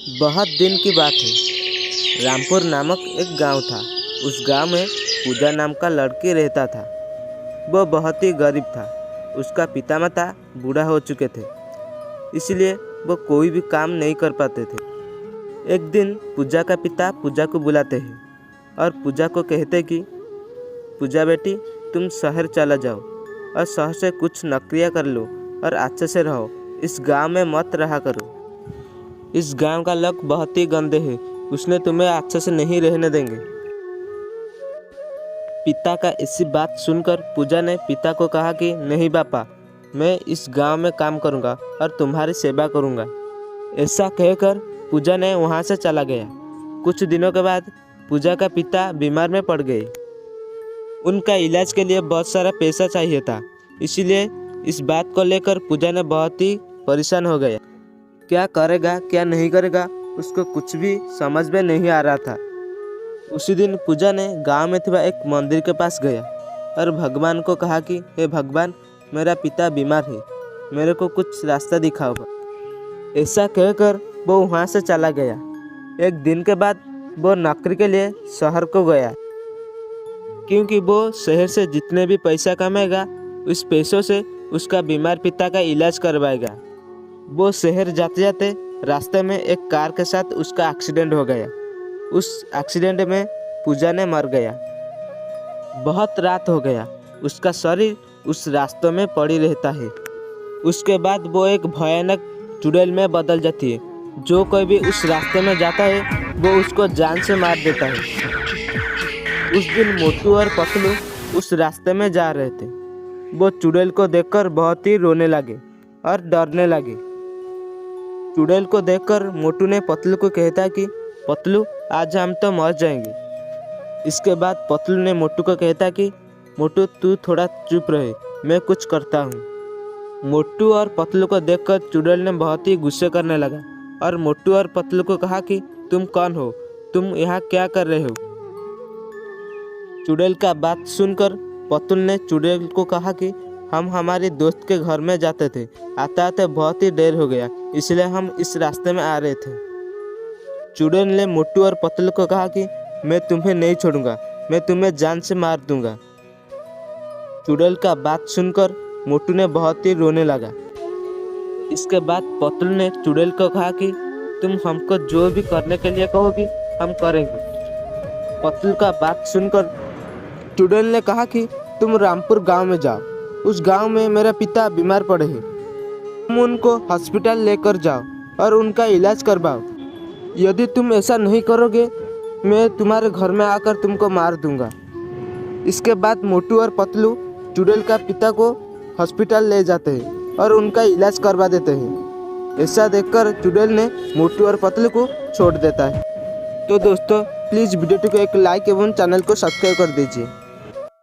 बहुत दिन की बात है। रामपुर नामक एक गांव था। उस गांव में पूजा नाम का लड़की रहता था। वो बहुत ही गरीब था। उसका पिता माता बूढ़ा हो चुके थे, इसलिए वो कोई भी काम नहीं कर पाते थे। एक दिन पूजा का पिता पूजा को बुलाते हैं और पूजा को कहते कि पूजा बेटी, तुम शहर चला जाओ और शहर से कुछ नौकरियाँ कर लो और अच्छे से रहो। इस गांव में मत रहा करो। इस गांव का लोग बहुत ही गंदे हैं, उसने तुम्हें अच्छे से नहीं रहने देंगे। पिता का ऐसी बात सुनकर पूजा ने पिता को कहा कि नहीं पापा, मैं इस गांव में काम करूंगा और तुम्हारी सेवा करूंगा। ऐसा कहकर पूजा ने वहां से चला गया। कुछ दिनों के बाद पूजा का पिता बीमार में पड़ गए। उनका इलाज के लिए बहुत सारा पैसा चाहिए था, इसीलिए इस बात को लेकर पूजा ने बहुत ही परेशान हो गया। क्या करेगा क्या नहीं करेगा, उसको कुछ भी समझ में नहीं आ रहा था। उसी दिन पूजा ने गांव में था एक मंदिर के पास गया और भगवान को कहा कि हे भगवान, मेरा पिता बीमार है, मेरे को कुछ रास्ता दिखाओ। ऐसा कहकर वो वहाँ से चला गया। एक दिन के बाद वो नौकरी के लिए शहर को गया, क्योंकि वो शहर से जितने भी पैसा कमाएगा उस पैसों से उसका बीमार पिता का इलाज करवाएगा। वो शहर जाते जाते रास्ते में एक कार के साथ उसका एक्सीडेंट हो गया। उस एक्सीडेंट में पूजा ने मर गया। बहुत रात हो गया, उसका शरीर उस रास्तों में पड़ी रहता है। उसके बाद वो एक भयानक चुड़ैल में बदल जाती है। जो कोई भी उस रास्ते में जाता है वो उसको जान से मार देता है। उस दिन मोटू और पतलू उस रास्ते में जा रहे थे। वो चुड़ैल को देखकर बहुत ही रोने लगे और डरने लगे। चुड़ैल को देखकर मोटू ने पतलू को कहता कि पतलू, आज हम तो मर जाएंगे। इसके बाद पतलू ने मोटू को कहता कि मोटू, तू थोड़ा चुप रहे, मैं कुछ करता हूँ। मोटू और पतलू को देखकर चुड़ैल ने बहुत ही गुस्से करने लगा और मोटू और पतलू को कहा कि तुम कौन हो, तुम यहाँ क्या कर रहे हो। चुड़ैल का बात सुनकर पतलू ने चुड़ैल को कहा कि हम हमारे दोस्त के घर में जाते थे, आते आते बहुत ही देर हो गया, इसलिए हम इस रास्ते में आ रहे थे। चुड़ैल ने मोटू और पतलू को कहा कि मैं तुम्हें नहीं छोड़ूंगा, मैं तुम्हें जान से मार दूंगा। चुड़ैल का बात सुनकर मोटू ने बहुत ही रोने लगा। इसके बाद पतलू ने चुड़ैल को कहा कि तुम हमको जो भी करने के लिए कहोगी हम करेंगे। पतलू का बात सुनकर चुड़ैल ने कहा कि तुम रामपुर गांव में जाओ, उस गांव में मेरा पिता बीमार पड़े हैं, तुम उनको हॉस्पिटल लेकर जाओ और उनका इलाज करवाओ। यदि तुम ऐसा नहीं करोगे मैं तुम्हारे घर में आकर तुमको मार दूंगा। इसके बाद मोटू और पतलू चुड़ैल का पिता को हॉस्पिटल ले जाते हैं और उनका इलाज करवा देते हैं। ऐसा देखकर चुड़ैल ने मोटू और पतलू को छोड़ देता है। तो दोस्तों, प्लीज़ वीडियो को एक लाइक एवं चैनल को सब्सक्राइब कर दीजिए।